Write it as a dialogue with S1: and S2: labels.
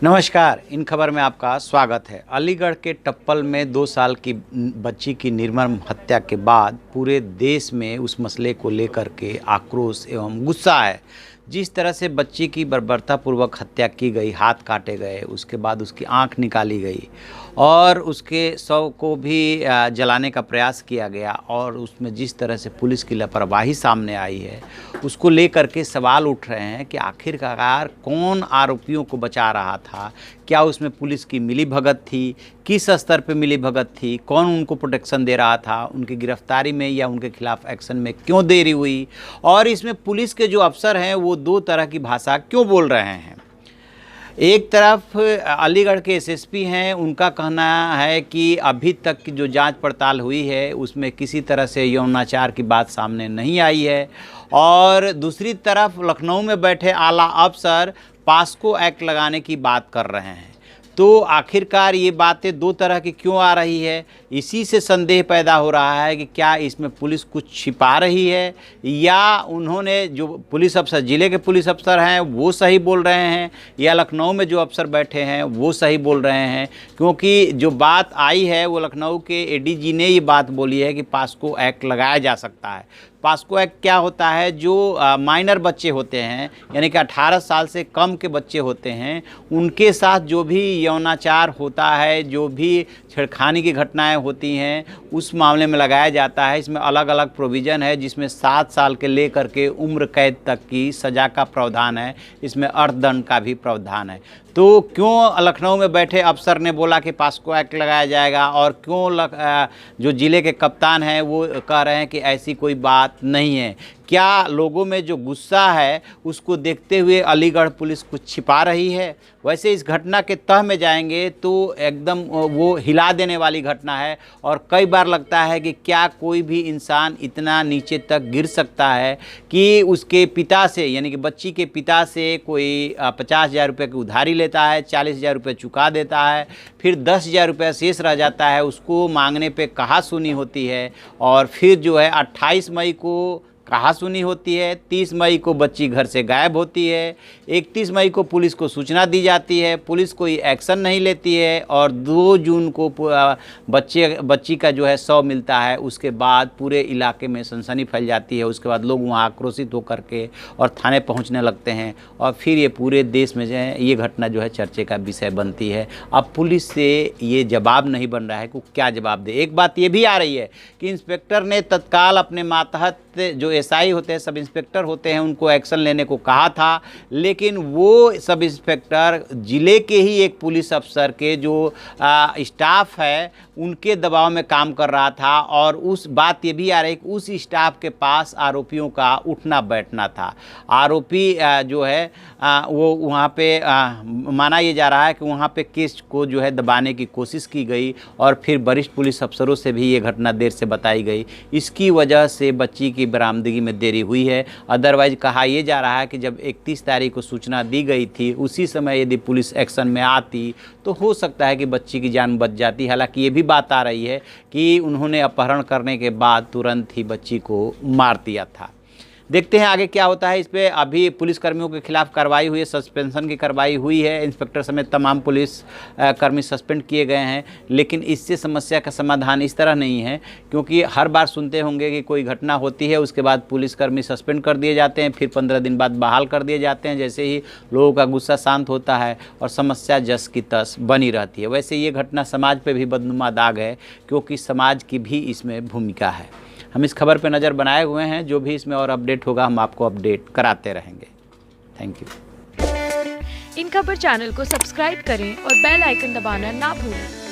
S1: नमस्कार, इन खबर में आपका स्वागत है। अलीगढ़ के टप्पल में 2 साल की बच्ची की निर्मम हत्या के बाद पूरे देश में उस मसले को लेकर के आक्रोश एवं गुस्सा है। जिस तरह से बच्ची की बर्बरतापूर्वक हत्या की गई, हाथ काटे गए, उसके बाद उसकी आंख निकाली गई और उसके शव को भी जलाने का प्रयास किया गया और उसमें जिस तरह से पुलिस की लापरवाही सामने आई है, उसको लेकर के सवाल उठ रहे हैं कि आखिरकार कौन आरोपियों को बचा रहा था, क्या उसमें पुलिस की मिलीभगत थी, किस स्तर पे मिलीभगत थी, कौन उनको प्रोटेक्शन दे रहा था, उनकी गिरफ्तारी में या उनके खिलाफ एक्शन में क्यों देरी हुई और इसमें पुलिस के जो अफसर हैं वो 2 तरह की भाषा क्यों बोल रहे हैं। एक तरफ अलीगढ़ के एसएसपी हैं, उनका कहना है कि अभी तक की जो जांच पड़ताल हुई है उसमें किसी तरह से यौनाचार की बात सामने नहीं आई है और दूसरी तरफ लखनऊ में बैठे आला अफसर पास्को एक्ट लगाने की बात कर रहे हैं। तो आखिरकार ये बातें 2 तरह की क्यों आ रही है, इसी से संदेह पैदा हो रहा है कि क्या इसमें पुलिस कुछ छिपा रही है या उन्होंने जो पुलिस अफसर, ज़िले के पुलिस अफसर हैं वो सही बोल रहे हैं या लखनऊ में जो अफसर बैठे हैं वो सही बोल रहे हैं। क्योंकि जो बात आई है वो लखनऊ के एडीजी ने ये बात बोली है कि पास्को एक्ट लगाया जा सकता है। पास्को एक्ट क्या होता है, जो माइनर बच्चे होते हैं यानी कि 18 साल से कम के बच्चे होते हैं, उनके साथ जो भी यौनाचार होता है, जो भी छेड़खानी की घटनाएं होती हैं, उस मामले में लगाया जाता है। इसमें अलग अलग प्रोविज़न है जिसमें 7 साल के लेकर के उम्र कैद तक की सज़ा का प्रावधान है, इसमें अर्थदंड का भी प्रावधान है। तो क्यों लखनऊ में बैठे अफसर ने बोला कि पास्को एक्ट लगाया जाएगा और क्यों जो ज़िले के कप्तान हैं वो कह रहे हैं कि ऐसी कोई बात नहीं है। क्या लोगों में जो गुस्सा है उसको देखते हुए अलीगढ़ पुलिस कुछ छिपा रही है? वैसे इस घटना के तह में जाएंगे तो एकदम वो हिला देने वाली घटना है और कई बार लगता है कि क्या कोई भी इंसान इतना नीचे तक गिर सकता है कि उसके पिता से यानी कि बच्ची के पिता से कोई 50,000 रुपये की उधारी लेता है, 40,000 रुपये चुका देता है, फिर 10,000 रुपये शेष रह जाता है, उसको मांगने पे कहा सुनी होती है और फिर जो है 28 मई को कहा सुनी होती है, 30 मई को बच्ची घर से गायब होती है, 31 मई को पुलिस को सूचना दी जाती है, पुलिस कोई एक्शन नहीं लेती है और 2 जून को बच्ची का जो है शव मिलता है। उसके बाद पूरे इलाके में सनसनी फैल जाती है। उसके बाद लोग वहाँ आक्रोशित होकर के और थाने पहुँचने लगते हैं और फिर ये पूरे देश में जो है ये घटना जो है चर्चे का विषय बनती है। अब पुलिस से ये जवाब नहीं बन रहा है कि क्या जवाब दे। एक बात ये भी आ रही है कि इंस्पेक्टर ने तत्काल अपने मातहत जो एसआई होते हैं, सब इंस्पेक्टर होते हैं, उनको एक्शन लेने को कहा था, लेकिन वो सब इंस्पेक्टर ज़िले के ही एक पुलिस अफसर के जो स्टाफ है उनके दबाव में काम कर रहा था और उस बात ये भी आ रही है कि उस स्टाफ के पास आरोपियों का उठना बैठना था। आरोपी जो है वो वहाँ पे माना ये जा रहा है कि वहाँ पे केस को जो है दबाने की कोशिश की गई और फिर वरिष्ठ पुलिस अफसरों से भी ये घटना देर से बताई गई। इसकी वजह से बच्ची की बरामदगी में देरी हुई है। अदरवाइज कहा यह जा रहा है कि जब 31 तारीख को सूचना दी गई थी उसी समय यदि पुलिस एक्शन में आती तो हो सकता है कि बच्ची की जान बच जाती। हालांकि ये भी बात आ रही है कि उन्होंने अपहरण करने के बाद तुरंत ही बच्ची को मार दिया था। देखते हैं आगे क्या होता है। इस पर अभी पुलिसकर्मियों के खिलाफ कार्रवाई हुई है, सस्पेंशन की कार्रवाई हुई है, इंस्पेक्टर समेत तमाम पुलिस कर्मी सस्पेंड किए गए हैं। लेकिन इससे समस्या का समाधान इस तरह नहीं है, क्योंकि हर बार सुनते होंगे कि कोई घटना होती है उसके बाद पुलिसकर्मी सस्पेंड कर दिए जाते हैं, फिर 15 दिन बाद बहाल कर दिए जाते हैं जैसे ही लोगों का गुस्सा शांत होता है और समस्या जस की तस बनी रहती है। वैसे ये घटना समाज पर भी बदनुमा दाग है, क्योंकि समाज की भी इसमें भूमिका है। हम इस खबर पे नज़र बनाए हुए हैं, जो भी इसमें और अपडेट होगा हम आपको अपडेट कराते रहेंगे। Thank you.
S2: इन खबर चैनल को सब्सक्राइब करें और बेल आइकन दबाना ना भूलें।